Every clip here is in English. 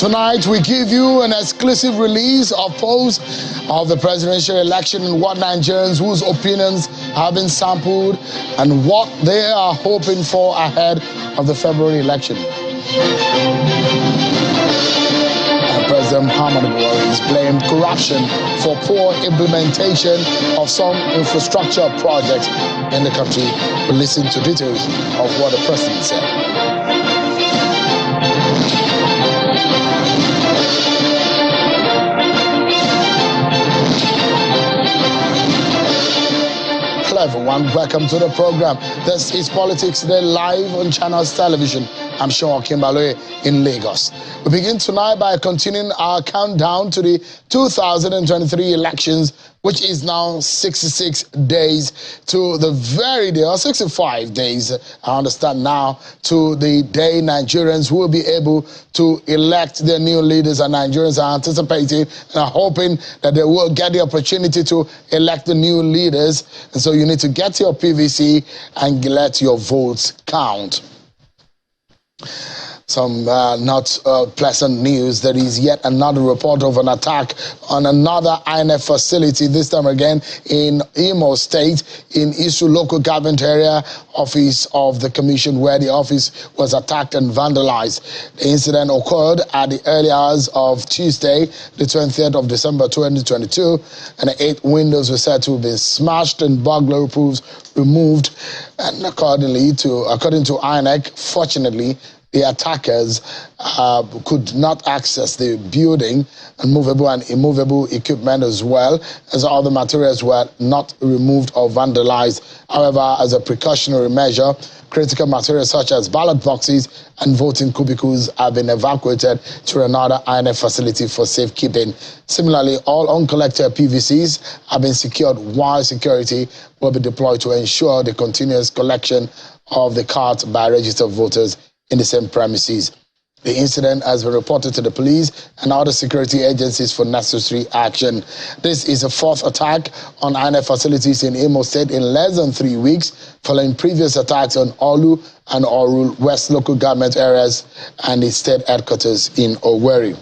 Tonight, we give you an exclusive release of polls of the presidential election and what Nigerians whose opinions have been sampled and what they are hoping for ahead of the February election. President Muhammadu Buhari has blamed corruption for poor implementation of some infrastructure projects in the country. We'll listen to details of what the president said. Hello everyone, welcome to the program. This is Politics Today live on Channels Television. I'm Sean Kimbaloe in Lagos. We begin tonight by continuing our countdown to the 2023 elections, which is now 66 days to the very day, or 65 days, I understand now, to the day Nigerians will be able to elect their new leaders, and Nigerians are anticipating and are hoping that they will get the opportunity to elect the new leaders. And so you need to get your PVC and let your votes count. Some not pleasant news. There is yet another report of an attack on another INF facility, this time again in Imo State, in Isu local government area office of the commission, where the office was attacked and vandalized. The incident occurred at the early hours of Tuesday, the 20th of December 2022, and 8 windows were said to have been smashed and burglary proofs removed. And according to INEC, fortunately, the attackers could not access the building, and movable and immovable equipment as well as all the materials were not removed or vandalized. However, as a precautionary measure, critical materials such as ballot boxes and voting cubicles have been evacuated to another INF facility for safekeeping. Similarly, all uncollected PVCs have been secured, while security will be deployed to ensure the continuous collection of the cards by registered voters in the same premises. The incident has been reported to the police and other security agencies for necessary action. This is a fourth attack on INF facilities in Imo State in less than 3 weeks, following previous attacks on Olu and Orul West local government areas and the state headquarters in Owerri.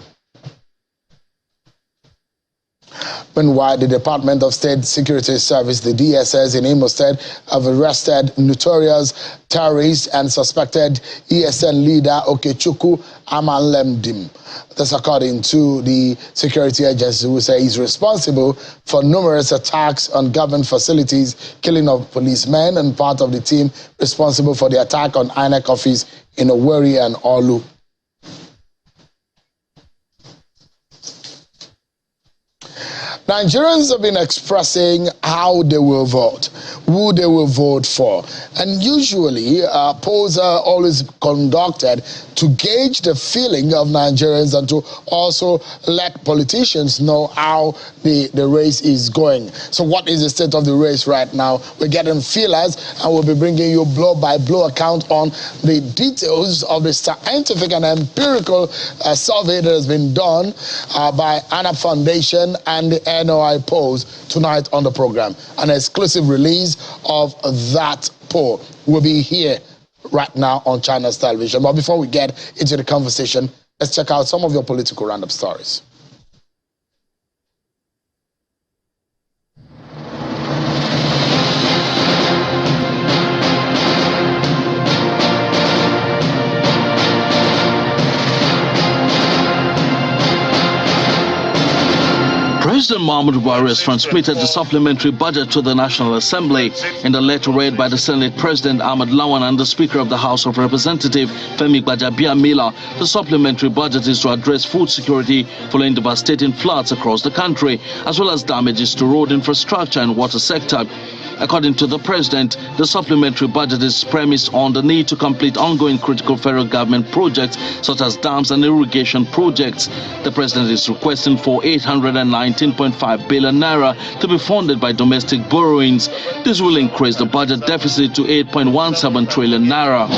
Meanwhile, the Department of State Security Service, the DSS in Imo State, have arrested notorious terrorist and suspected ESN leader Okechukwu Amanlemdim. That's according to the security agency, who say he's responsible for numerous attacks on government facilities, killing of policemen, and part of the team responsible for the attack on INEC office in Owerri and Olu. Nigerians have been expressing how they will vote, who they will vote for. And usually, polls are always conducted to gauge the feeling of Nigerians and to also let politicians know how the race is going. So what is the state of the race right now? We're getting feelers, and we'll be bringing you blow-by-blow account on the details of the scientific and empirical survey that has been done by ANAP Foundation and the NOI polls tonight on the program. An exclusive release of that poll will be here right now on Channels Television. But before we get into the conversation, let's check out some of your political roundup stories. President Muhammadu Buhari has transmitted the supplementary budget to the National Assembly. In the letter read by the Senate President Ahmad Lawan and the Speaker of the House of Representatives Femi Gbajabiamila, the supplementary budget is to address food security following devastating floods across the country, as well as damages to road infrastructure and water sector. According to the President, the supplementary budget is premised on the need to complete ongoing critical federal government projects such as dams and irrigation projects. The President is requesting for 819.5 billion naira to be funded by domestic borrowings. This will increase the budget deficit to 8.17 trillion naira.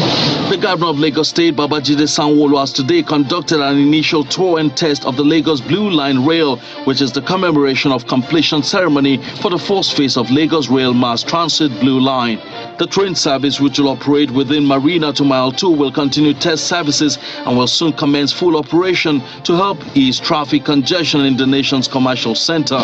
The Governor of Lagos State, Babajide Sanwo-Olu, has today conducted an initial tour and test of the Lagos Blue Line Rail, which is the commemoration of completion ceremony for the first phase of Lagos Rail Mass Mass Transit Blue Line. The train service, which will operate within Marina to Mile 2, will continue test services and will soon commence full operation to help ease traffic congestion in the nation's commercial center.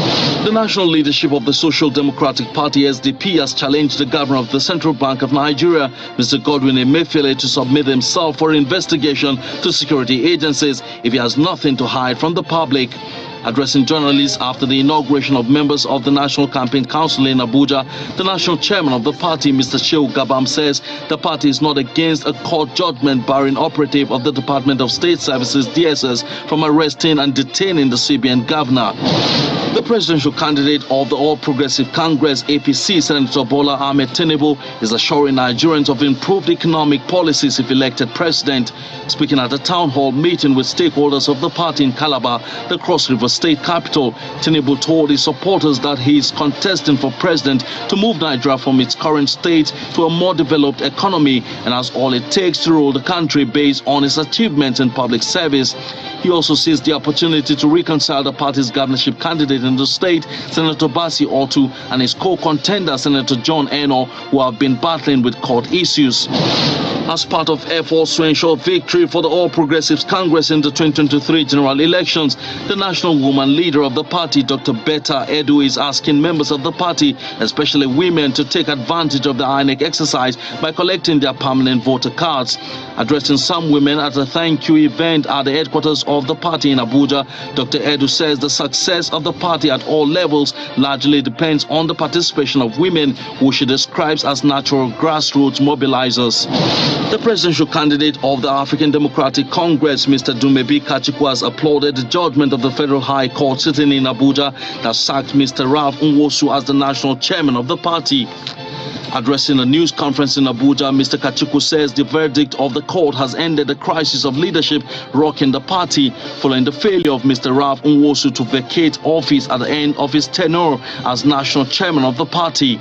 The national leadership of the Social Democratic Party SDP has challenged the governor of the Central Bank of Nigeria, Mr. Godwin Emefiele, to submit himself for investigation to security agencies if he has nothing to hide from the public. Addressing journalists after the inauguration of members of the National Campaign Council in Abuja, the national chairman of the party, Mr. Shehu Gabam, says the party is not against a court judgment barring operative of the Department of State Services (DSS) from arresting and detaining the CBN governor. The presidential candidate of the All Progressive Congress (APC), Senator Bola Ahmed Tinubu, is assuring Nigerians of improved economic policies if elected president. Speaking at a town hall meeting with stakeholders of the party in Calabar, the Cross River State capital, Tinubu told his supporters that he is contesting for president to move Nigeria from its current state to a more developed economy and has all it takes to rule the country based on his achievements in public service. He also sees the opportunity to reconcile the party's governorship candidate in the state, Senator Basi Otu, and his co-contender, Senator John Eno, who have been battling with court issues. As part of efforts to ensure victory for the All Progressives Congress in the 2023 general elections, the national woman leader of the party, Dr. Betta Edu, is asking members of the party, especially women, to take advantage of the INEC exercise by collecting their permanent voter cards. Addressing some women at a thank you event at the headquarters of the party in Abuja, Dr. Edu says the success of the party at all levels largely depends on the participation of women, who she describes as natural grassroots mobilizers. The presidential candidate of the African Democratic Congress, Mr. Dumebi Kachikwu, has applauded the judgment of the Federal High Court sitting in Abuja that sacked Mr. Ralph Nwosu as the national chairman of the party. Addressing a news conference in Abuja, Mr. Kachikwu says the verdict of the court has ended the crisis of leadership rocking the party following the failure of Mr. Ralph Nwosu to vacate office at the end of his tenure as national chairman of the party.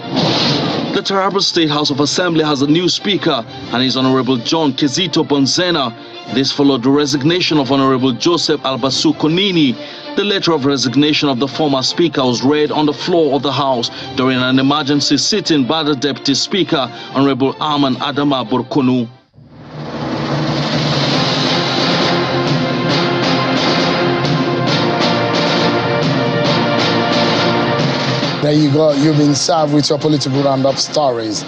The Taraba State House of Assembly has a new speaker, and is Honorable John Kizito Bonzena. This followed the resignation of Honorable Joseph Albasu Konini. The letter of resignation of the former speaker was read on the floor of the House during an emergency sitting by the Deputy Speaker, Honorable Arman Adama Burkunu. There you go. You've been served with your political roundup stories.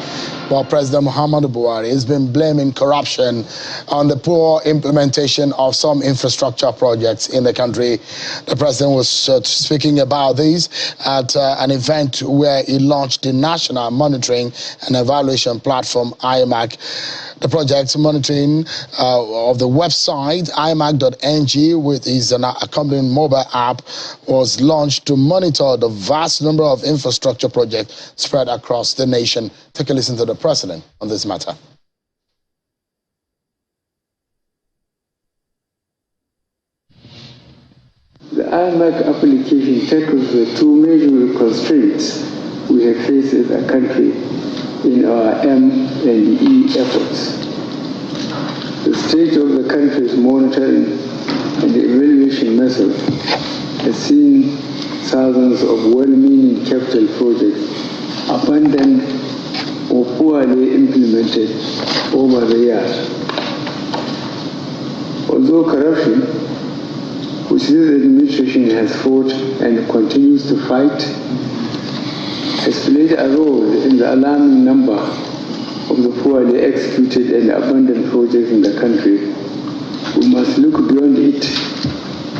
Well, President Muhammadu Buhari has been blaming corruption on the poor implementation of some infrastructure projects in the country. The president was speaking about this at an event where he launched the National Monitoring and Evaluation Platform, IMAC. The project monitoring of the website imac.ng with his accompanying mobile app was launched to monitor the vast number of infrastructure projects spread across the nation. Take a listen to the president on this matter. The IMAC application tackles the two major constraints we have faced as a country in our M&E efforts. The state of the country's monitoring and evaluation method has seen thousands of well-meaning capital projects abandoned or poorly implemented over the years. Although corruption, which this administration has fought and continues to fight, has played a role in the alarming number of the poorly executed and abandoned projects in the country, we must look beyond it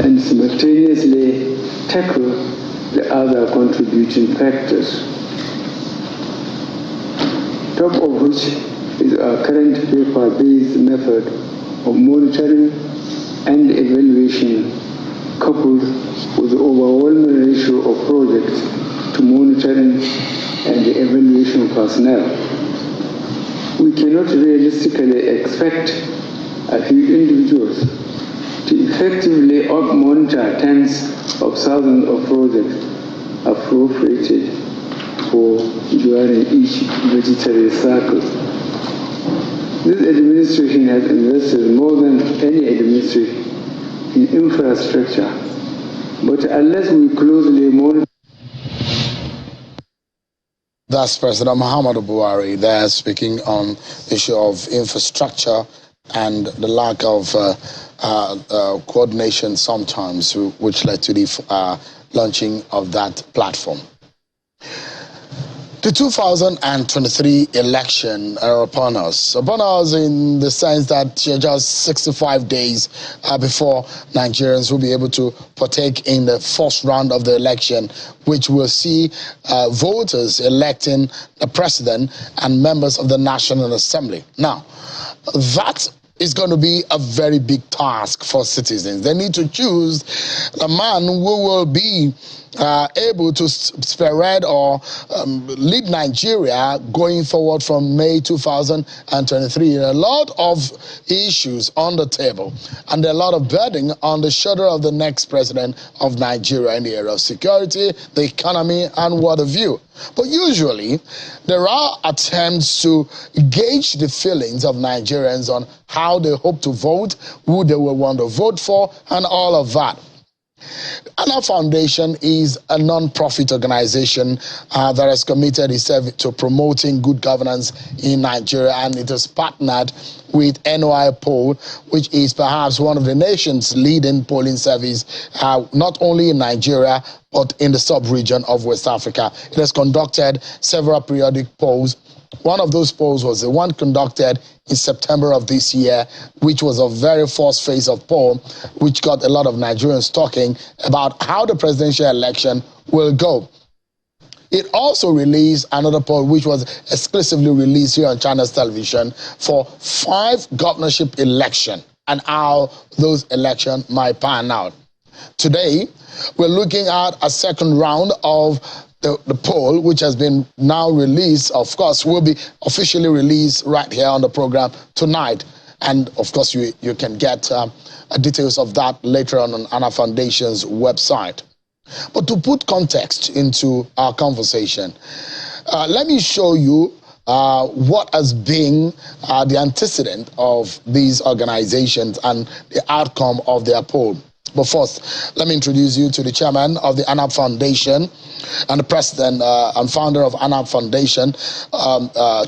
and simultaneously tackle the other contributing factors, top of which is our current paper-based method of monitoring and evaluation, coupled with the overwhelming ratio of projects to monitoring and the evaluation personnel. We cannot realistically expect a few individuals to effectively monitor tens of thousands of projects appropriated for during each budgetary cycle. This administration has invested more than any administration in infrastructure, but unless we closely monitor That's President Muhammadu Buhari there speaking on the issue of infrastructure and the lack of coordination sometimes, which led to the launching of that platform. The 2023 election are upon us in the sense that just 65 days before Nigerians will be able to partake in the first round of the election, which will see voters electing the president and members of the National Assembly. Now, that is going to be a very big task for citizens. They need to choose a man who will be able to spearhead or lead Nigeria going forward from May 2023. A lot of issues on the table, and there are a lot of burden on the shoulder of the next president of Nigeria in the area of security, the economy, and what have you. But usually, there are attempts to gauge the feelings of Nigerians on how they hope to vote, who they will want to vote for, and all of that. Our foundation is a non-profit organization that has committed itself to promoting good governance in Nigeria, and it has partnered with NOI Poll, which is perhaps one of the nation's leading polling service, not only in Nigeria, but in the sub-region of West Africa. It has conducted several periodic polls. One of those polls was the one conducted in September of this year, which was a very first phase of poll, which got a lot of Nigerians talking about how the presidential election will go. It also released another poll, which was exclusively released here on Channels Television for 5 governorship elections and how those elections might pan out. Today, we're looking at a second round of the poll, which has been now released, of course, will be officially released right here on the program tonight. And of course, you can get details of that later on our foundation's website. But to put context into our conversation, let me show you what has been the antecedent of these organizations and the outcome of their poll. But first, let me introduce you to the chairman of the ANAP Foundation and the president and founder of ANAP Foundation,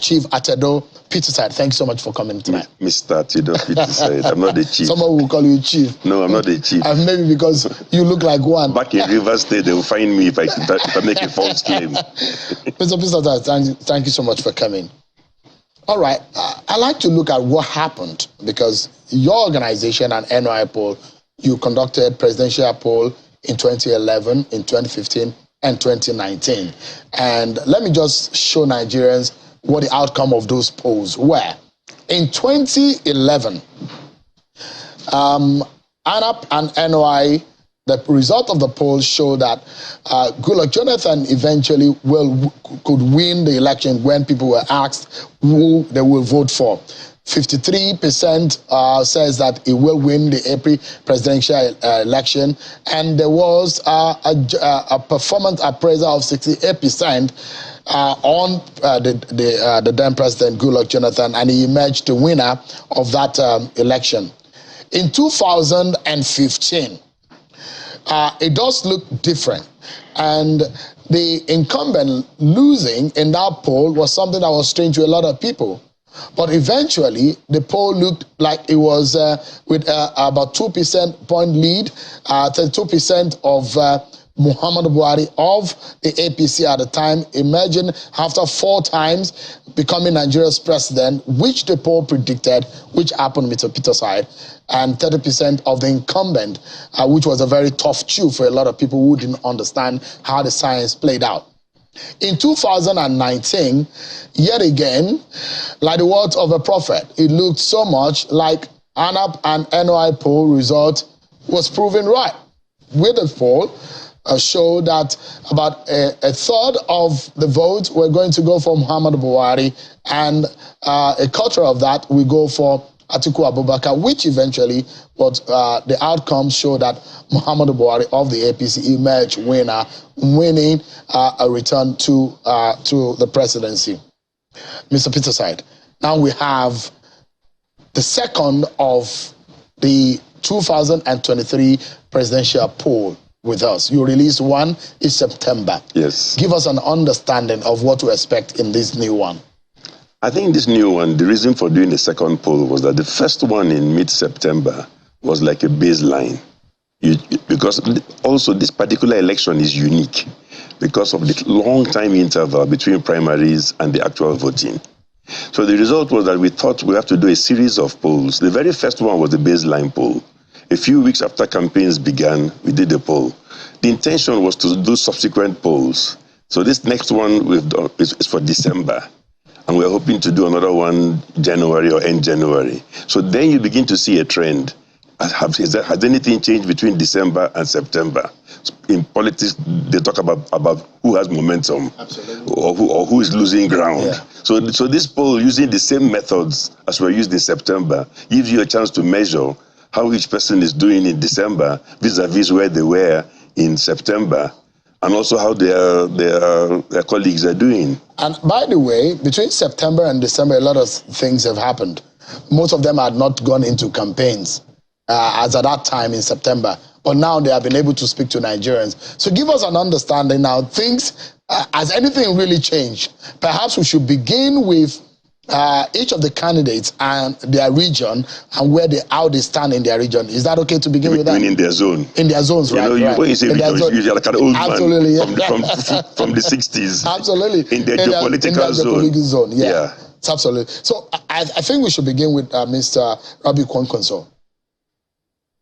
Chief Atedo Peterside. Thanks so much for coming tonight. Mr. Atedo Peterside. I'm not the chief. Someone will call you chief. No, I'm not the chief. And maybe because you look like one. Back in Rivers State, they will find me if I make a false claim. Mr. Peterside, thank you so much for coming. All right. I like to look at what happened, because your organization and NOI Poll, you conducted presidential poll in 2011, in 2015, and 2019. And let me just show Nigerians what the outcome of those polls were. In 2011, ANAP and NOI, the result of the poll showed that Goodluck Jonathan eventually could win the election when people were asked who they will vote for. 53% says that he will win the April presidential election, and there was a performance appraisal of 68% on the then president Goodluck Jonathan, and he emerged the winner of that election. In 2015, it does look different, and the incumbent losing in that poll was something that was strange to a lot of people. But eventually, the poll looked like it was with about 2% point lead, 32% of Muhammadu Buhari of the APC at the time, emerging after 4 times becoming Nigeria's president, which the poll predicted, which happened, Mr. Peterside, and 30% of the incumbent, which was a very tough chew for a lot of people who didn't understand how the science played out. In 2019, yet again, like the words of a prophet, it looked so much like ANAP and NOI poll result was proven right. With the poll showed that about a third of the votes were going to go for Muhammadu Buhari, and a quarter of that will go for Atiku Abubakar, which eventually was the outcomes show that Muhammadu Buhari of the APC emerged winner, winning a return to the presidency. Mr. Peterside, now we have the second of the 2023 presidential poll. with us. You released one in September. Yes. Give us an understanding of what to expect in this new one. I think this new one, the reason for doing the second poll was that the first one in mid-September was like a baseline. Because also this particular election is unique because of the long time interval between primaries and the actual voting. So the result was that we thought we have to do a series of polls. The very first one was the baseline poll. A few weeks after campaigns began, we did a poll. The intention was to do subsequent polls. So this next one we've done is for December. And we're hoping to do another one January or end January. So then you begin to see a trend. Has anything changed between December and September? In politics, they talk about who has momentum. Absolutely. or who is losing ground. Yeah. So this poll, using the same methods as were used in September, gives you a chance to measure how each person is doing in December vis-a-vis where they were in September, and also how their colleagues are doing. And by the way, between September and December, a lot of things have happened. Most of them had not gone into campaigns as at that time in September, but now they have been able to speak to Nigerians. So give us an understanding now. Things, has anything really changed? Perhaps we should begin with each of the candidates and their region and how they stand in their region. Is that okay to begin with that? In their zone. In their zones, right? You know, when you say region, you're like an old Absolutely, man yeah. from the 60s. Absolutely. In their geopolitical zone. Yeah. Yeah. Absolutely. So I think we should begin with Mr. Rabiu Kwankwaso.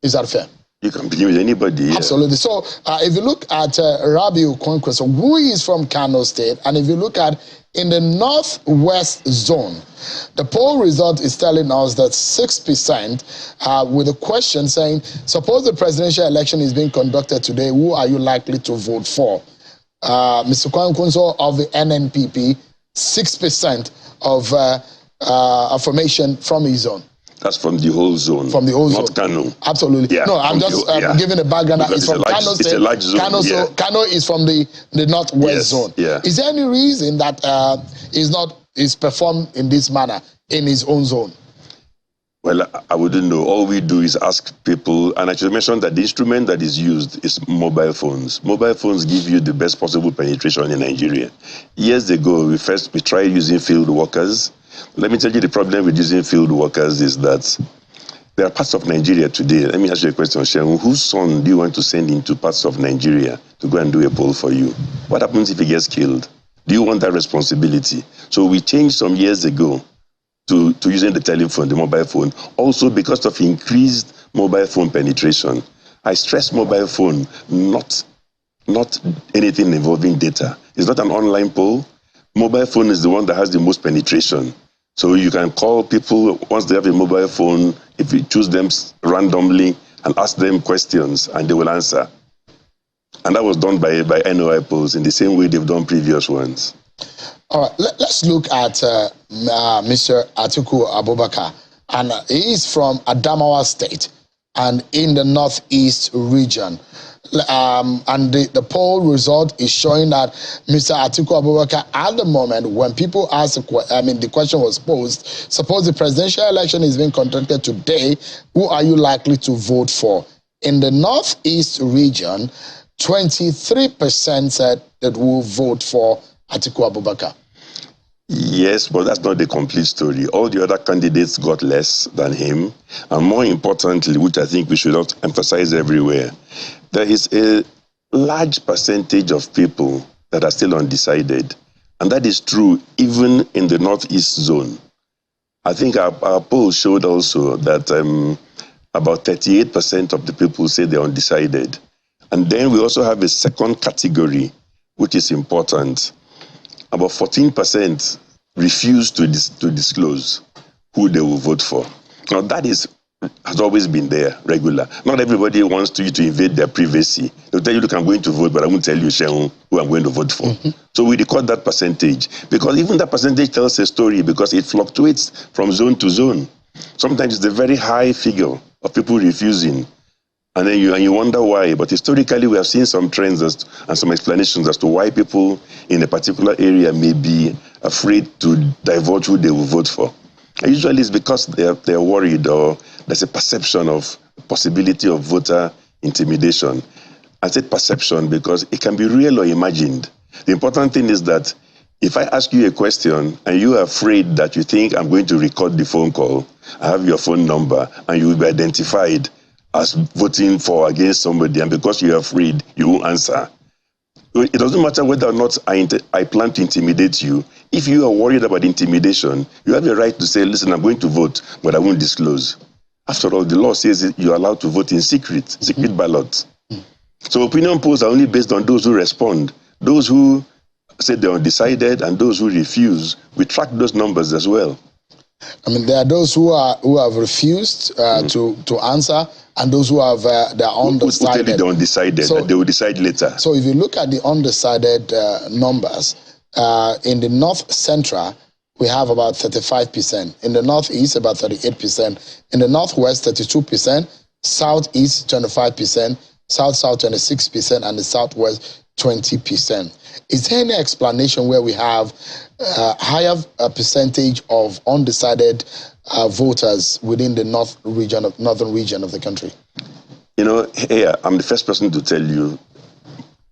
Is that fair? You can begin with anybody. Yeah. Absolutely. So if you look at Rabiu Kwankwaso, who is from Kano State, and if you look at in the northwest zone, the poll result is telling us that 6%, with a question saying, suppose the presidential election is being conducted today, who are you likely to vote for? Mr. Kwankwaso of the NNPP, 6% of affirmation from his zone. That's from the whole zone. From the whole zone. Not Kano. Absolutely. Yeah, no, I'm just giving a background. It's from Kano State. It's a large zone. Kano is from the northwest zone. Yeah. Is there any reason that is performed in this manner in his own zone? Well, I wouldn't know. All we do is ask people, and I should mention that the instrument that is used is mobile phones. Mobile phones give you the best possible penetration in Nigeria. Years ago, we tried using field workers. Let me tell you, the problem with using field workers is that there are parts of Nigeria today. Let me ask you a question, Sharon. Whose son do you want to send into parts of Nigeria to go and do a poll for you? What happens if he gets killed? Do you want that responsibility? So we changed some years ago to using the telephone, the mobile phone, also because of increased mobile phone penetration. I stress mobile phone, not anything involving data. It's not an online poll. Mobile phone is the one that has the most penetration. So you can call people once they have a mobile phone, if you choose them randomly and ask them questions and they will answer. And that was done by NOI polls in the same way they've done previous ones. All right, let's look at Mr. Atiku Abubakar. And he is from Adamawa State and in the northeast region. And the poll result is showing that Mr. Atiku Abubakar, at the moment, when people ask, the question was posed, suppose the presidential election is being conducted today, who are you likely to vote for? In the northeast region, 23% said that will vote for Atiku Abubakar. Yes, but that's not the complete story. All the other candidates got less than him. And more importantly, which I think we should emphasize everywhere, there is a large percentage of people that are still undecided. And that is true even in the northeast zone. I think our poll showed also that about 38% of the people say they're undecided. And then we also have a second category, which is important. About 14% refuse to disclose who they will vote for. Now that has always been there, regular. Not everybody wants you to invade their privacy. They'll tell you, look, I'm going to vote, but I won't tell you, Shehu, who I'm going to vote for. Mm-hmm. So we record that percentage, because even that percentage tells a story, because it fluctuates from zone to zone. Sometimes it's a very high figure of people refusing. And then you wonder why. But historically, we have seen some trends and some explanations as to why people in a particular area may be afraid to divulge who they will vote for. And usually it's because they're worried, or there's a perception of possibility of voter intimidation. I said perception because it can be real or imagined. The important thing is that if I ask you a question and you are afraid that you think I'm going to record the phone call, I have your phone number, and you will be identified as voting for or against somebody, and because you're afraid, you won't answer. It doesn't matter whether or not I plan to intimidate you. If you are worried about intimidation, you have the right to say, listen, I'm going to vote, but I won't disclose. After all, the law says you're allowed to vote in secret ballot. So opinion polls are only based on those who respond. Those who say they're undecided and those who refuse, we track those numbers as well. I mean, there are those who have refused to answer, and those who have they're undecided. Who tell you they're undecided, so, that they will decide later. So if you look at the undecided numbers, in the North Central, we have about 35%. In the Northeast, about 38%. In the Northwest, 32%. Southeast, 25%. South-South, 26%. And the Southwest, 20%. Is there any explanation where we have higher percentage of undecided voters within the northern region of the country? You know, here, I'm the first person to tell you,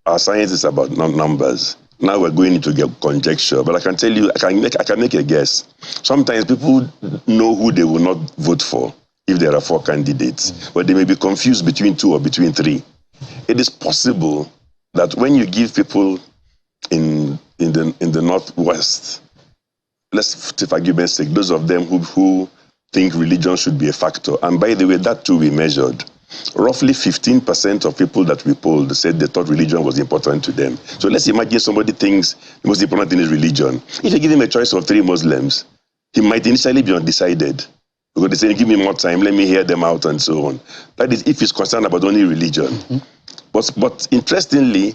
our science is about numbers. Now we're going into conjecture, but I can tell you, I can make a guess. Sometimes people know who they will not vote for if there are 4 candidates, but they may be confused between 2 or between 3. It is possible that when you give people in the Northwest, let's, for argument's sake, those of them who think religion should be a factor, and by the way, that too we measured. Roughly 15% of people that we polled said they thought religion was important to them. So let's imagine somebody thinks the most important thing is religion. If you give him a choice of 3 Muslims, he might initially be undecided. Because they say, give me more time, let me hear them out and so on. That is if he's concerned about only religion. But interestingly,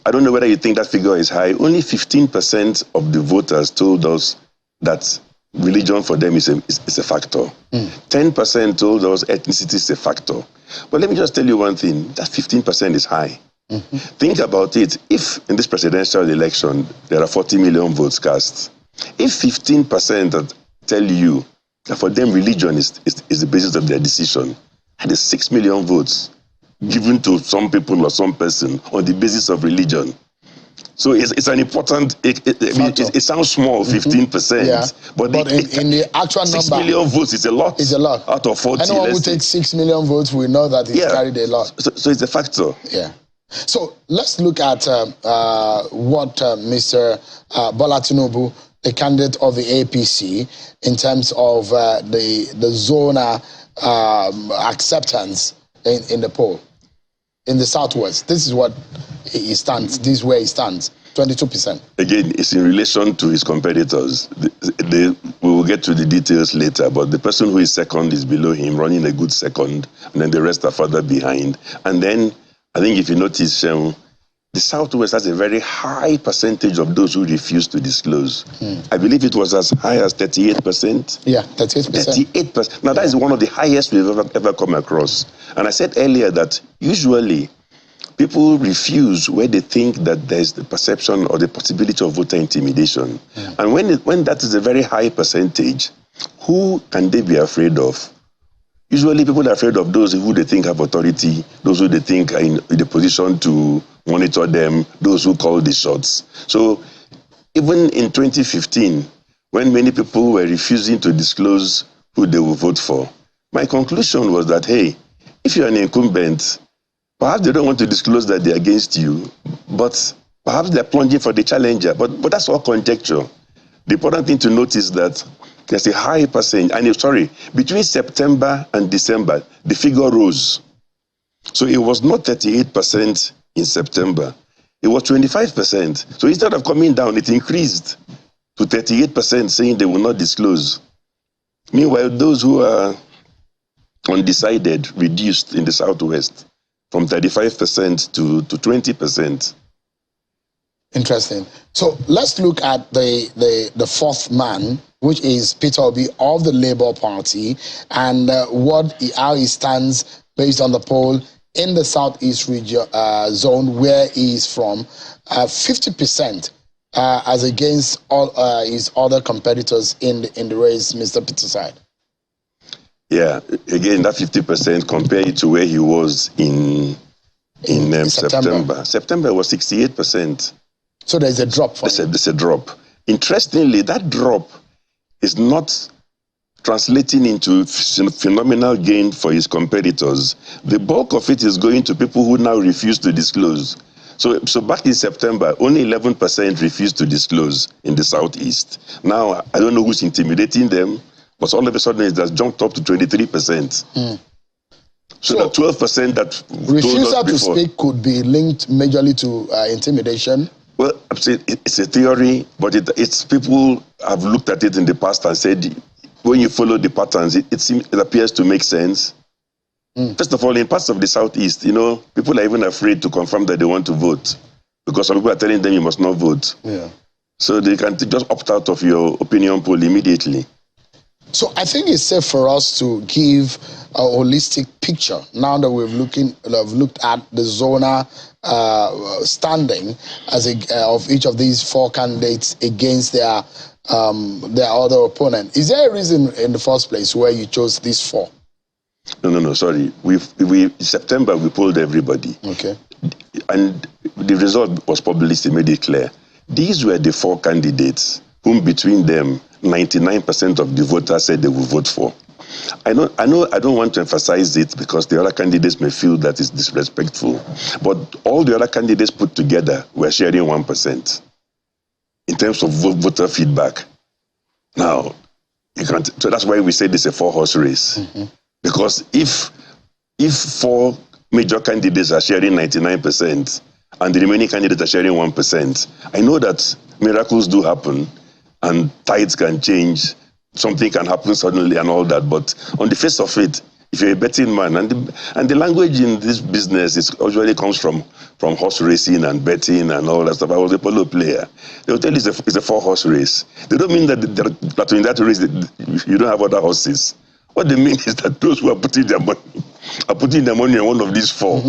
I don't know whether you think that figure is high, only 15% of the voters told us that religion for them is a factor. 10% told us ethnicity is a factor. But let me just tell you one thing, that 15% is high. Think about it. If in this presidential election, there are 40 million votes cast, if 15% that tell you that for them religion is the basis of their decision, and there's 6 million votes given to some people or some person on the basis of religion. So it's an important, it sounds small, 15%, yeah. but in the actual number, 6 million votes is a lot. It's a lot. Out of 40. Anyone who takes 6 million votes, we know that it's carried a lot. So it's a factor. Yeah. So let's look at what Mr. Bola Tinubu, the candidate of the APC, in terms of the zona acceptance in the poll. In the Southwest, this is what he stands. This is where he stands, 22%. Again, it's in relation to his competitors. We will get to the details later, but the person who is second is below him, running a good second, and then the rest are further behind. And then, I think if you notice, the Southwest has a very high percentage of those who refuse to disclose. I believe it was as high as 38%. Yeah, 38%. 38%. Now, that is one of the highest we've ever come across. And I said earlier that usually people refuse where they think that there's the perception or the possibility of voter intimidation. And when that is a very high percentage, who can they be afraid of? Usually people are afraid of those who they think have authority, those who they think are in the position to monitor them, those who call the shots. So even in 2015, when many people were refusing to disclose who they will vote for, my conclusion was that, hey, if you're an incumbent, perhaps they don't want to disclose that they're against you, but perhaps they're plunging for the challenger. But that's all conjecture. The important thing to note is that there's a high percentage, and between September and December, the figure rose. So it was not 38% in September. It was 25%. So instead of coming down, it increased to 38%, saying they will not disclose. Meanwhile, those who are undecided reduced in the Southwest from 35% to 20%. Interesting. So let's look at the fourth man, which is Peter Obi of the Labour Party, and how he stands based on the poll in the Southeast region zone where he is from, 50% as against all his other competitors in the race, Mr. Peter side. Yeah, again, that 50% compared to where he was in in September. September was 68%. So there's a drop for him. There's a drop. Interestingly, that drop is not translating into phenomenal gain for his competitors. The bulk of it is going to people who now refuse to disclose. So back in September, only 11% refused to disclose in the Southeast. Now, I don't know who's intimidating them, but all of a sudden it has jumped up to 23%. So the 12% that refusal to speak could be linked majorly to intimidation. Well, it's a theory, but it's people have looked at it in the past and said, when you follow the patterns, it appears to make sense. First of all, in parts of the Southeast, people are even afraid to confirm that they want to vote because some people are telling them you must not vote. Yeah. So they can just opt out of your opinion poll immediately. So I think it's safe for us to give a holistic picture now that we've looked at the zonal standing of each of these four candidates against their other opponent. Is there a reason in the first place where you chose these four? No, sorry. In September, we polled everybody. Okay. And the result was published and made it clear. These were the four candidates whom between them, 99% of the voters said they will vote for. I know I don't want to emphasize it because the other candidates may feel that it's disrespectful. But all the other candidates put together were sharing 1% in terms of voter feedback. Now, so that's why we say this is a four-horse race. Because if four major candidates are sharing 99% and the remaining candidates are sharing 1%, I know that miracles do happen and tides can change, something can happen suddenly and all that. But on the face of it, if you're a betting man, and the language in this business usually comes from horse racing and betting and all that stuff. I was a polo player. They will tell you it's a four-horse race. They don't mean that in that race you don't have other horses. What they mean is that those who are putting their money on one of these four.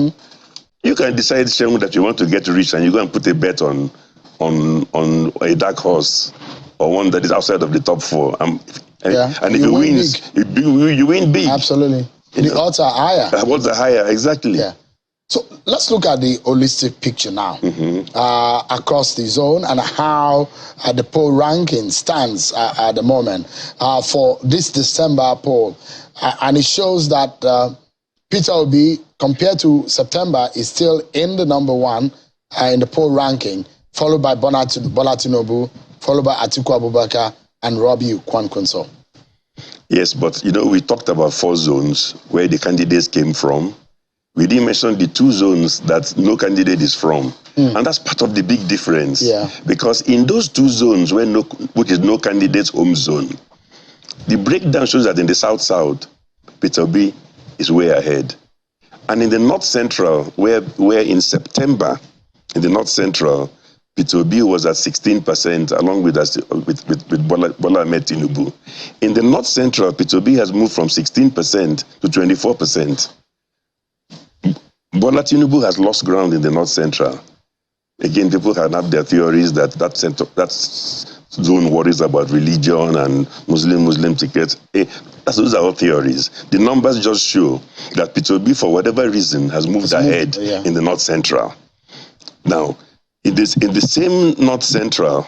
You can decide, Shem, that you want to get rich and you go and put a bet on a dark horse or one that is outside of the top four. And if you win, you win big. Absolutely. The odds are higher. The odds are higher, exactly. Yeah. So let's look at the holistic picture now across the zone and how the poll ranking stands at the moment for this December poll. And it shows that Peter Obi, compared to September, is still in the number one in the poll ranking, followed by Bola Tinubu, followed by Atiku Abubakar and Robbie Kwankwaso. Yes, but we talked about four zones where the candidates came from. We didn't mention the two zones that no candidate is from. And that's part of the big difference. Yeah. Because in those two zones, which is no candidate's home zone, the breakdown shows that in the South, Peter Obi is way ahead. And in the North Central, where in September, in the North Central, Peter Obi was at 16%, along with Bola Ahmed Tinubu. In the North Central, Peter Obi has moved from 16% to 24%. Bola Tinubu has lost ground in the North Central. Again, people can have their theories that zone worries about religion and Muslim tickets. Those are all theories. The numbers just show that Peter Obi, for whatever reason, has moved ahead in the North Central. Now, in the same North Central,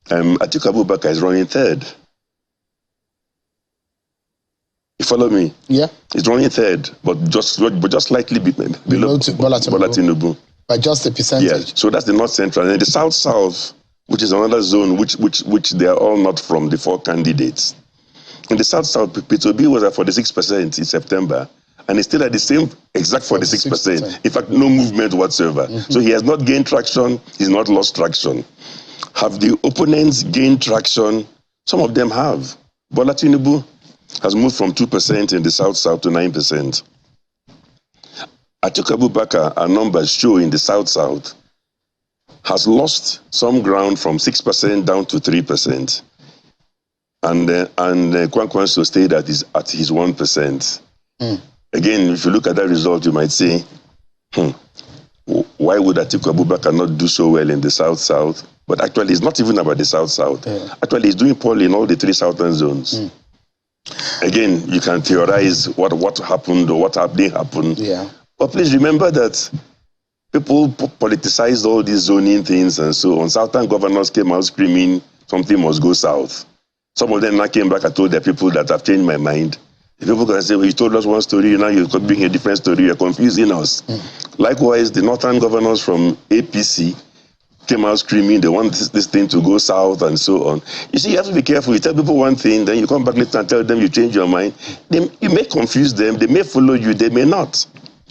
Atiku Abubakar is running third. You follow me? Yeah. He's running third, but just slightly below Bola Tinubu. By just a percentage. Yeah. So that's the North Central. And the South, which is another zone which they are all not from, the four candidates. In the South, Peter Obi was at 46% in September, and he's still at the same exact 46%. In fact, no movement whatsoever. So he has not gained traction, he's not lost traction. Have the opponents gained traction? Some of them have. Bola Tinubu has moved from 2% in the South to 9%. Atiku Abubakar, our numbers show in the South, has lost some ground from 6% down to 3%. And Kwankwaso stayed at his 1%. Again, if you look at that result, you might say, why would Atiku Abubakar not do so well in the South? But actually, it's not even about the South. Actually, he's doing poorly in all the three southern zones. Again, you can theorize what happened or what didn't happen. But please remember that people politicized all these zoning things and so on. Southern governors came out screaming something must go south. Some of them now came back and told their people that I've changed my mind. The people can say, well, you told us one story, now you're bringing a different story, you're confusing us. Likewise, the northern governors from APC came out screaming, they want this thing to go south and so on. You see, you have to be careful. You tell people one thing, then you come back later and tell them you change your mind. You may confuse them, they may follow you, they may not.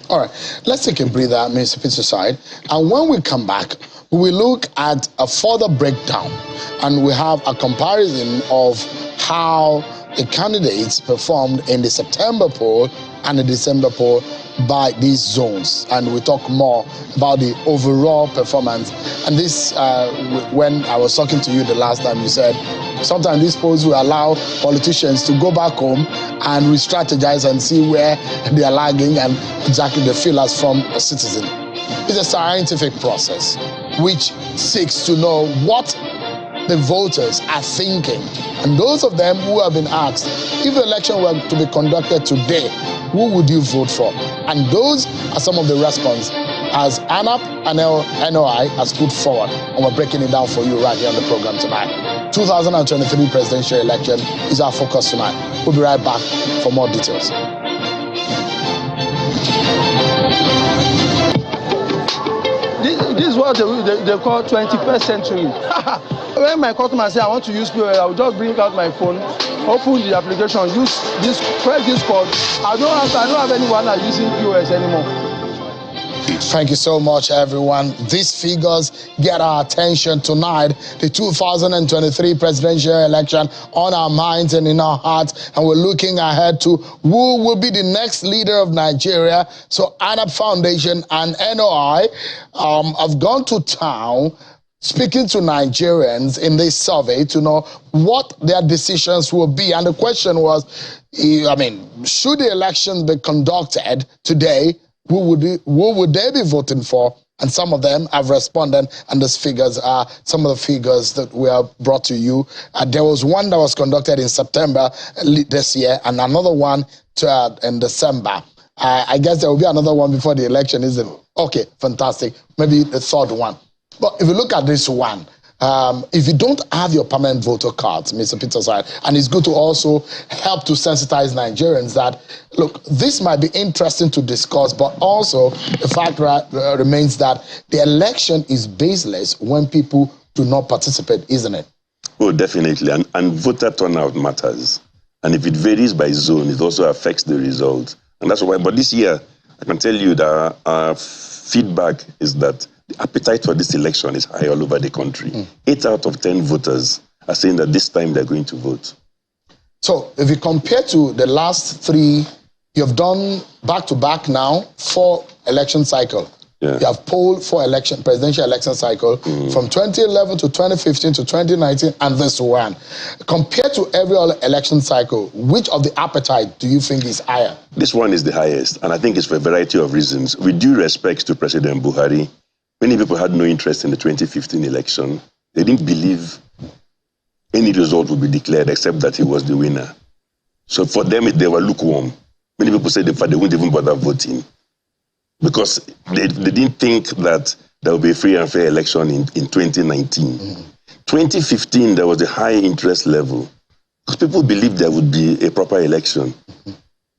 All right, let's take a breather, Mr. Peter side. And when we come back, we will look at a further breakdown and we have a comparison of how the candidates performed in the September poll and the December poll by these zones, and we talk more about the overall performance. And this, when I was talking to you the last time, you said sometimes these polls will allow politicians to go back home and re-strategize and see where they are lagging and exactly the feelers from a citizen. It's a scientific process which seeks to know what the voters are thinking. And those of them who have been asked, if the election were to be conducted today, who would you vote for? And those are some of the responses as ANAP and NOI has put forward. And we're breaking it down for you right here on the program tonight. 2023 presidential election is our focus tonight. We'll be right back for more details. This is what they call 21st century. When my customer say I want to use POS, I will just bring out my phone, open the application, use this, press this code. I don't have anyone that using POS anymore. Thank you so much, everyone. These figures get our attention tonight. The 2023 presidential election on our minds and in our hearts, and we're looking ahead to who will be the next leader of Nigeria. So ANAP Foundation and NOI have gone to town speaking to Nigerians in this survey to know what their decisions will be. And the question was, should the elections be conducted today, who would they be voting for? And some of them have responded, and these figures are some of the figures that we have brought to you. There was one that was conducted in September this year, and another one in December. I guess there will be another one before the election, isn't it? Okay, fantastic. Maybe the third one. But if you look at this one, if you don't have your permanent voter cards, Mr. Peter side, and it's good to also help to sensitize Nigerians that, look, this might be interesting to discuss, but also the fact remains that the election is baseless when people do not participate, isn't it? Oh, definitely. And voter turnout matters. And if it varies by zone, it also affects the result. And that's why, but this year, I can tell you that our feedback is that the appetite for this election is high all over the country. 8 out of 10 voters are saying that this time they're going to vote. So if you compare to the last 3, you've done back-to-back now, 4 election cycle. Yeah. You have polled for presidential election cycle from 2011 to 2015 to 2019 and this one. Compared to every other election cycle, which of the appetite do you think is higher? This one is the highest, and I think it's for a variety of reasons. With due respect to President Buhari, many people had no interest in the 2015 election. They didn't believe any result would be declared except that he was the winner. So for them, they were lukewarm. Many people said they wouldn't even bother voting because they didn't think that there would be a free and fair election in 2019. 2015, there was a high interest level because people believed there would be a proper election.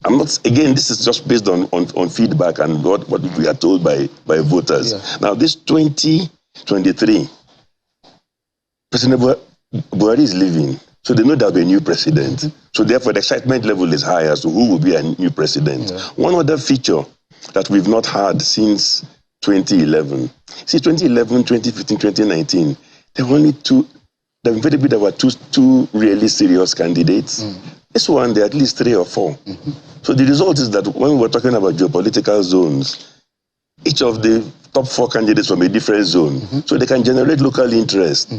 I'm not, again, this is just based on feedback and what we are told by voters. Yeah. Now, this 2023, President Buhari is leaving, so they know there will be a new president. So therefore, the excitement level is high as to who will be a new president. Yeah. One other feature that we've not had since 2011. See, 2011, 2015, 2019, there were only two, invariably there were two really serious candidates. This one, there are at least 3 or 4. So the result is that when we're talking about geopolitical zones, each of the top 4 candidates from a different zone, so they can generate local interest.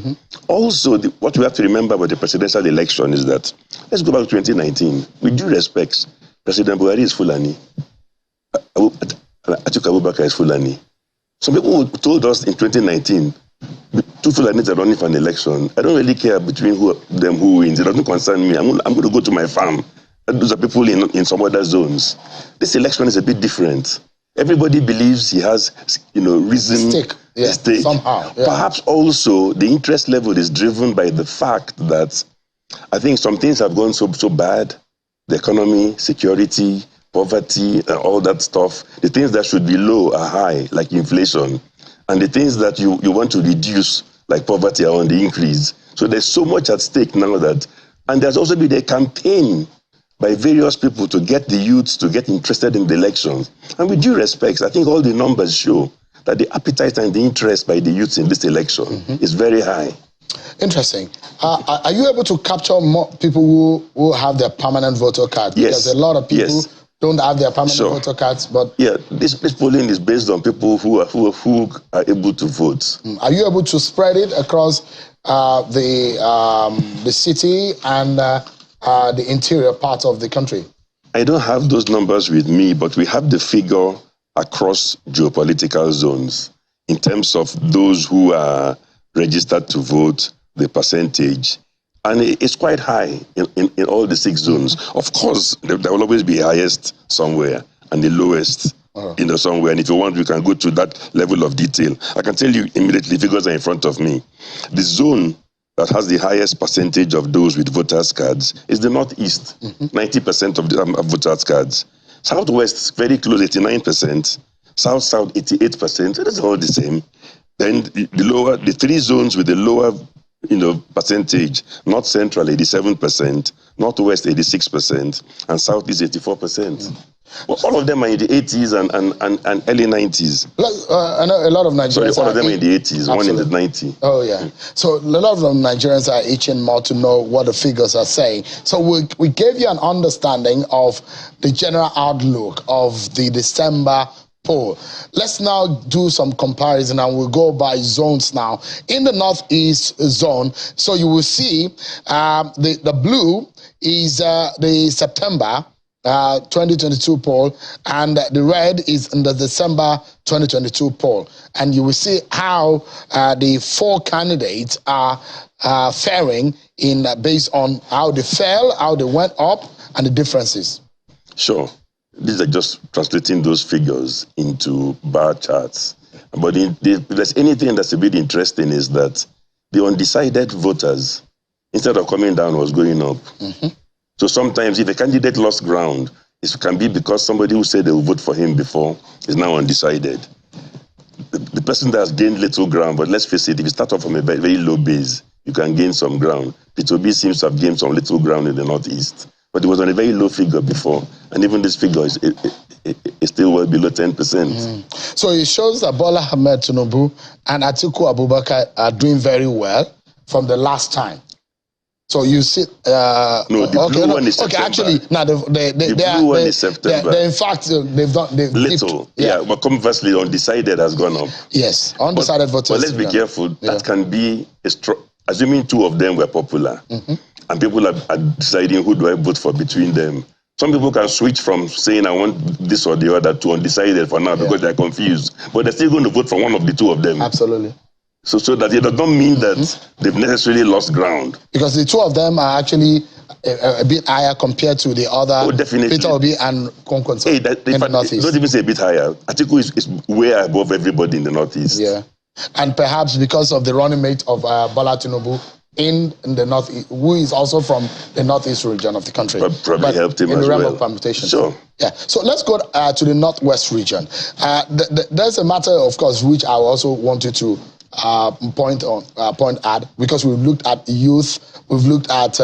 Also, what we have to remember about the presidential election is that, let's go back to 2019. With due respect, President Buhari is Fulani. Atiku Abubakar is Fulani. Some people told us in 2019, 2 Fulanis are running for an election. I don't really care between who wins. It doesn't concern me. I'm going to go to my farm. Those are people in some other zones. This election is a bit different. Everybody believes he has, reason, stake somehow. Yeah. Perhaps also the interest level is driven by the fact that I think some things have gone so bad. The economy, security, poverty, and all that stuff. The things that should be low are high, like inflation. And the things that you want to reduce, like poverty, are on the increase. So there's so much at stake now and there's also been a campaign by various people to get the youths to get interested in the elections. And with due respect, I think all the numbers show that the appetite and the interest by the youths in this election is very high. Interesting. Are you able to capture more people who have their permanent voter card? Yes. Because a lot of people don't have their permanent voter cards. But yeah, this polling is based on people who are able to vote. Are you able to spread it across the city and the interior parts of the country? I don't have those numbers with me, but we have the figure across geopolitical zones in terms of those who are registered to vote, the percentage. And it's quite high in all the 6 zones. Of course, there will always be a highest somewhere and the lowest somewhere. And if you want, we can go to that level of detail. I can tell you immediately, figures are in front of me. The zone that has the highest percentage of those with voters' cards is the Northeast, 90% of the voters' cards. Southwest, very close, 89%. South, 88%. So that's all the same. Then the 3 zones with the lower percentage, North Central 87%, Northwest 86%, and South is 84%. Well, all of them are in the 80s and early 90s. I know a lot of Nigerians. Sorry, all of them are in the 80s, absolutely. One in the 90s. Oh, yeah. So a lot of Nigerians are itching more to know what the figures are saying. So we gave you an understanding of the general outlook of the December poll. Let's now do some comparison and we'll go by zones now. In the Northeast zone, so you will see the blue is the September 2022 poll, and the red is in the December 2022 poll. And you will see how the 4 candidates are faring based on how they fell, how they went up, and the differences. Sure. These are just translating those figures into bar charts. But if there's anything that's a bit interesting is that the undecided voters, instead of coming down, was going up. So sometimes if a candidate lost ground, it can be because somebody who said they will vote for him before is now undecided. The person that has gained little ground, but let's face it, if you start off from a very, very low base, you can gain some ground. Peter Obi seems to have gained some little ground in the Northeast. But it was on a very low figure before. And even this figure is still well below 10%. So it shows that Bola Ahmed Tinubu and Atiku Abubakar are doing very well from the last time. So you see... no, the blue one is September. Okay, actually, now the blue one is September. In fact, they've little, but conversely, undecided has gone up. Yes, undecided voters. But let's be careful. That can be, assuming 2 of them were popular, and people are deciding who do I vote for between them. Some people can switch from saying I want this or the other to undecided for now because they're confused. But they're still going to vote for one of the 2 of them. Absolutely. So that it does not mean that they've necessarily lost ground. Because the 2 of them are actually a bit higher compared to the other. Oh, definitely. Peter Obi and Kwankwaso in the Northeast. Don't even say a bit higher. Atiku is way above everybody in the Northeast. Yeah. And perhaps because of the running mate of Bola Tinubu in the Northeast, who is also from the Northeast region of the country. Probably helped him in as the realm well. of permutations. Sure. Yeah. So let's go to the Northwest region. There's a matter, of course, which I also wanted to point at, because we've looked at youth, we've looked at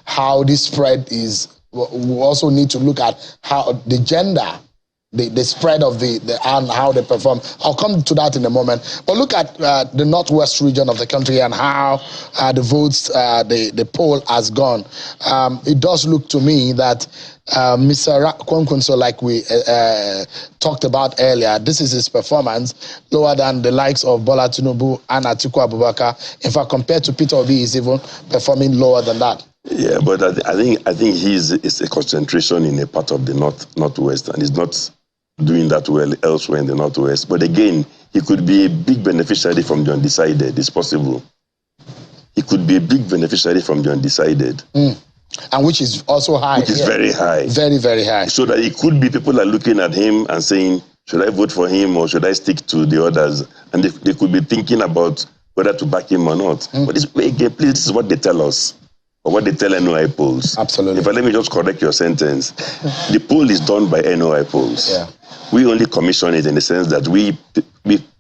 how this spread is. We also need to look at how the gender, the spread of the and how they perform. I'll come to that in a moment. But look at the Northwest region of the country and how the votes, the poll has gone. It does look to me that Mr. Kwankwaso, like we talked about earlier, this is his performance lower than the likes of Bola Tinubu and Atiku Abubakar. In fact, compared to Peter Obi, he's even performing lower than that. Yeah, but I think it's a concentration in a part of the Northwest, and he's not doing that well elsewhere in the Northwest. But again, he could be a big beneficiary from the undecided. It's possible. He could be a big beneficiary from the undecided. And which is also high. Which is very high. Very, very high. So that it could be people are looking at him and saying, should I vote for him or should I stick to the others? And they could be thinking about whether to back him or not. But again, please, this is what they tell us, or what they tell NOI polls. Absolutely. Let me just correct your sentence. The poll is done by NOI polls. Yeah. We only commission it in the sense that we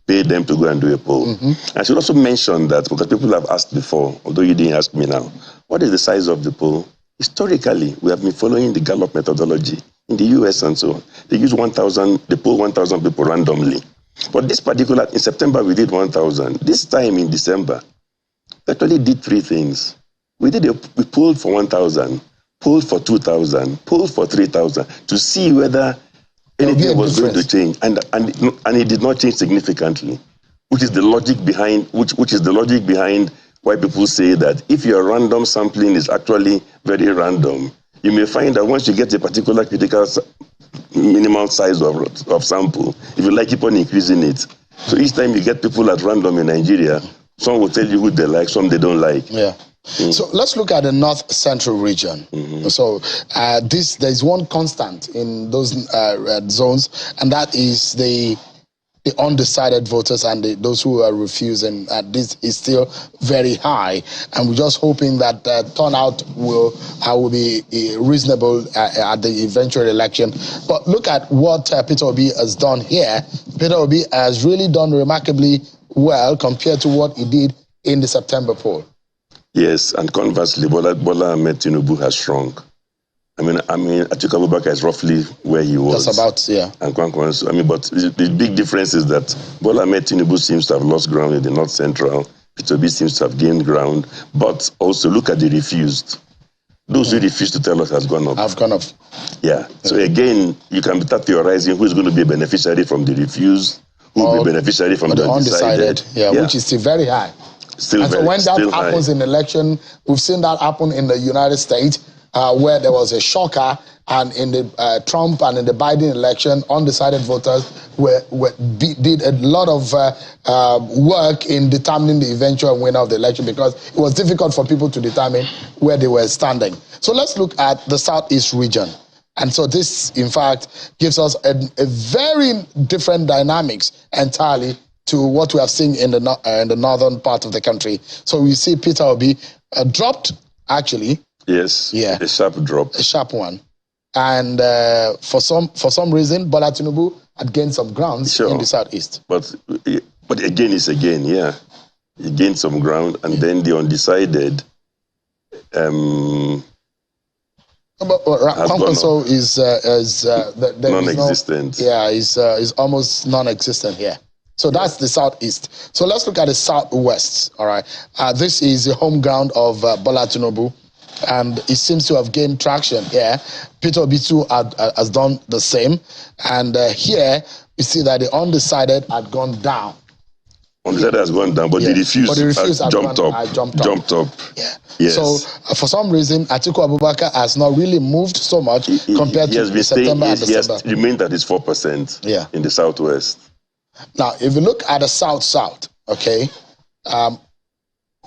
pay them to go and do a poll. I should also mention that, because people have asked before, although you didn't ask me now, what is the size of the poll? Historically, we have been following the Gallup methodology in the US and so on. They use 1,000, they poll 1,000 people randomly. But this particular, in September, we did 1,000. This time in December, we actually did three things. We polled for 1,000, polled for 2,000, polled for 3,000 to see whether anything was going to change. And it did not change significantly, which is the logic behind, which is the logic behind why people say that if your random sampling is actually very random, you may find that once you get a particular critical minimal size of sample, if you like, keep on increasing it. So each time you get people at random in Nigeria, some will tell you who they like, some they don't like. Yeah. So let's look at the North Central region. So there's one constant in those zones, and that is the undecided voters and those who are refusing. This is still very high, and we're just hoping that turnout will be reasonable at the eventual election. But look at what Peter Obi has done here. Peter Obi has really done remarkably well compared to what he did in the September poll. Yes, and conversely, Bola Ahmed Tinubu has shrunk. I mean, Atiku Abubakar is roughly where he was. That's about, yeah. And but the big difference is that Bola Ahmed Tinubu seems to have lost ground in the North Central. Peter Obi seems to have gained ground. But also look at the refused. Those who refused to tell us has gone up. Have gone up. Yeah. So again, you can start theorizing who is going to be a beneficiary from the refused, who will be a beneficiary from the undecided. Yeah, which is still very high. So when that happens in election, we've seen that happen in the United States, where there was a shocker, and in the Trump and in the Biden election, undecided voters did a lot of work in determining the eventual winner of the election, because it was difficult for people to determine where they were standing. So let's look at the Southeast region. And so this, in fact, gives us a very different dynamics entirely to what we have seen in the northern part of the country. So we see Peter Obi dropped, actually. Yes. Yeah. A sharp drop. A sharp one. And for some reason, Bola Tinubu had gained some grounds in the southeast. But again, it's again, yeah. He gained some ground, and then the undecided. Kwankwaso is non-existent. Is almost non-existent here. So that's the southeast. So let's look at the southwest. All right. This is the home ground of Bola Tinubu, and it seems to have gained traction here. Peter Obi too has done the same. And here we see that the undecided had gone down. Undecided has gone down, but the refused has jumped up. Yeah. Yes. So for some reason, Atiku Abubakar has not really moved so much compared to September and December. He has remained at his 4% in the southwest. Now, if you look at the south, okay,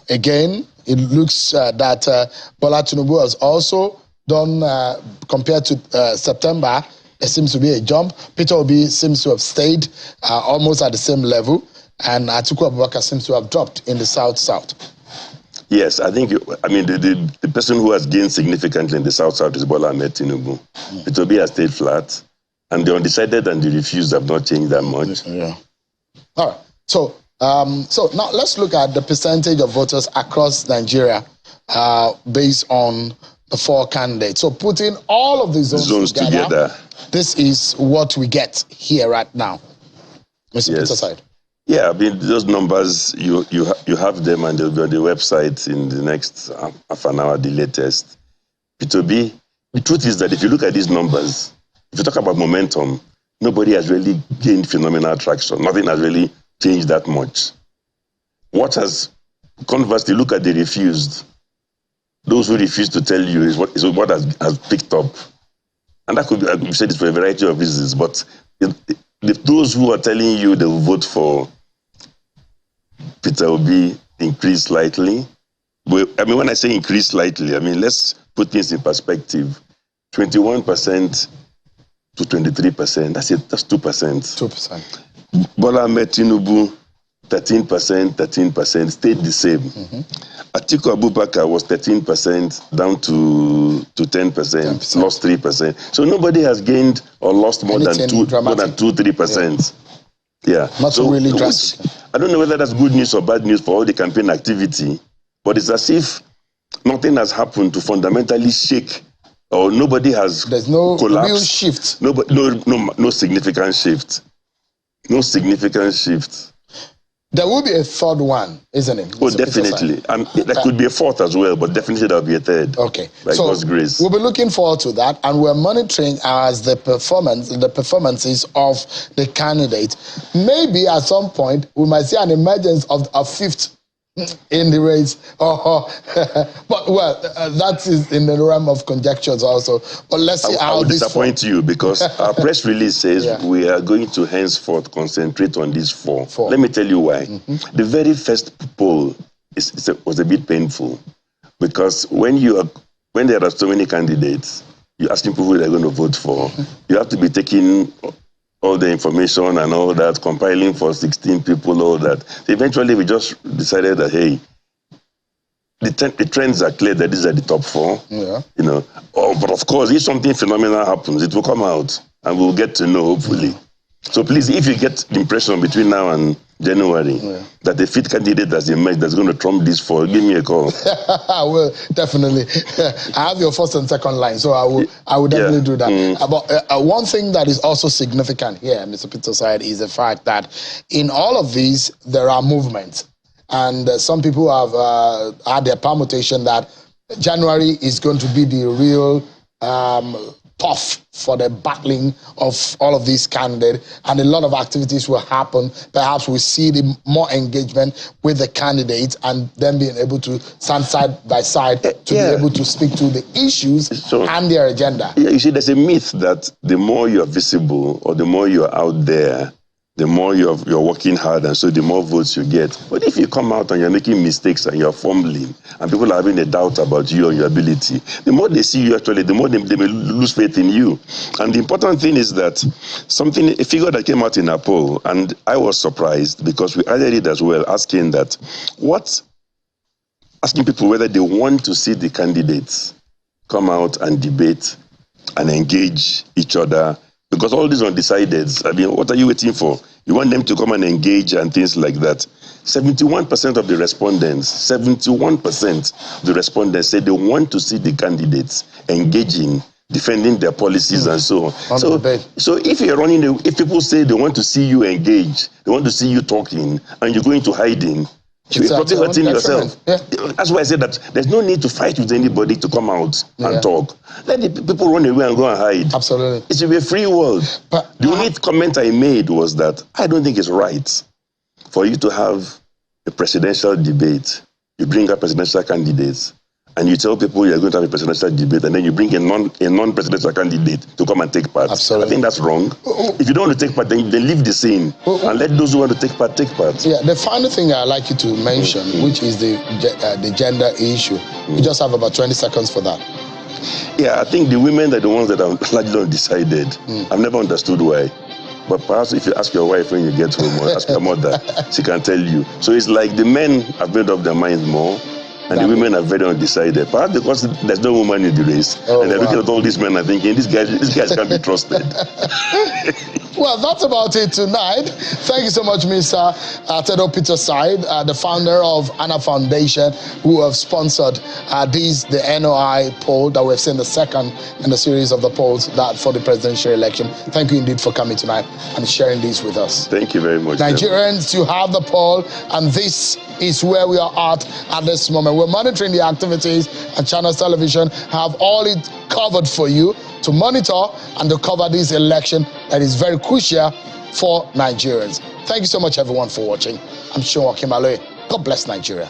again, it looks that Bola Tinubu has also done, compared to September, there seems to be a jump. Peter Obi seems to have stayed almost at the same level, and Atiku Abubakar seems to have dropped in the south. Yes, I think, the person who has gained significantly in the south is Bola Ahmed Tinubu. Peter Obi has stayed flat, and the undecided and the refused have not changed that much. Yeah. All right. So now let's look at the percentage of voters across Nigeria based on the four candidates. So putting all of these zones together, this is what we get here right now. Mr. Peter Side. Yeah, those numbers, you have them, and they'll be on the website in the next half an hour, the latest. Peter Obi, the truth is that if you look at these numbers, if you talk about momentum, nobody has really gained phenomenal traction. Nothing has really changed that much. Conversely, look at the refused. Those who refuse to tell you is what has picked up. And that could be, I've said this for a variety of reasons, but those who are telling you they will vote for Peter Obi increased slightly. When I say increased slightly, let's put things in perspective. 21% to 23%. That's it. That's 2%. 2%. Bola Ahmed Tinubu, 13%, stayed the same. Atiku Abubakar was 13% down to 10%, lost 3%. So nobody has gained or lost more than 2-3%. Yeah. Not so really drastic. I don't know whether that's good news or bad news for all the campaign activity, but it's as if nothing has happened to fundamentally shake, or nobody has There's no collapsed. real shift. No significant shift. No significant shift. There will be a third one, isn't it? Oh, definitely. And there could be a fourth as well, but definitely there will be a third. Okay. By God's grace. We'll be looking forward to that, and we're monitoring as the performances of the candidate. Maybe at some point we might see an emergence of a fifth in the race. But well, that is in the realm of conjectures also. But let's see how this. I will disappoint you because our press release says we are going to henceforth concentrate on these four. Let me tell you why. The very first poll was a bit painful because when there are so many candidates, you're asking people who they're going to vote for. You have to be taking all the information and all that, compiling for 16 people, all that. So eventually, we just decided that, hey, the trends are clear that these are the top four. Yeah. You know, but of course, if something phenomenal happens, it will come out, and we'll get to know, hopefully. So please, if you get the impression between now and January that the fifth candidate has emerged that's going to trump this four, give me a call. I will, definitely. I have your first and second line, so I will definitely do that. But one thing that is also significant here, Mr. Peter said, is the fact that in all of these, there are movements. And some people have had their permutation that January is going to be the real tough for the battling of all of these candidates, and a lot of activities will happen. Perhaps we see the more engagement with the candidates and them being able to stand side by side to be able to speak to the issues and their agenda. Yeah, you see, there's a myth that the more you're visible or the more you're out there, the more you're working hard, and so the more votes you get. But if you come out and you're making mistakes and you're fumbling, and people are having a doubt about you and your ability, the more they see you actually, the more they may lose faith in you. And the important thing is that a figure that came out in a poll, and I was surprised because we added it as well, asking people whether they want to see the candidates come out and debate and engage each other. Because all these undecideds, I mean, what are you waiting for? You want them to come and engage and things like that. 71% of the respondents, 71% of the respondents said they want to see the candidates engaging, defending their policies and so on. So if you're if people say they want to see you engage, they want to see you talking, and you're going to hiding, you're probably hurting yourself. Yeah. That's why I said that there's no need to fight with anybody to come out and talk. Let the people run away and go and hide. Absolutely. It should be a free world. But the only comment I made was that I don't think it's right for you to have a presidential debate. You bring up presidential candidates and you tell people you're going to have a presidential debate, and then you bring a non-presidential candidate to come and take part. Absolutely. I think that's wrong. If you don't want to take part, then leave the scene and let those who want to take part, take part. Yeah, the final thing I'd like you to mention, which is the gender issue. We just have about 20 seconds for that. Yeah, I think the women are the ones that are largely undecided. I've never understood why. But perhaps if you ask your wife when you get home or ask your mother, she can tell you. So it's like the men have made up their minds more, and the women are very undecided. Perhaps because there's no woman in the race. And they're looking at all these men and thinking, these guys can't be trusted. Well, that's about it tonight. Thank you so much, Mr. Tedo Peter Side, the founder of Anna Foundation, who have sponsored the NOI poll that we've seen, the second in the series of the polls that for the presidential election. Thank you indeed for coming tonight and sharing this with us. Thank you very much. Nigerians, you have the poll, and this is where we are at this moment. We're monitoring the activities, and Channels Television have all it covered for you to monitor and to cover this election that is very crucial for Nigerians. Thank you so much, everyone, for watching. I'm Sean Wakimaloe. God bless Nigeria.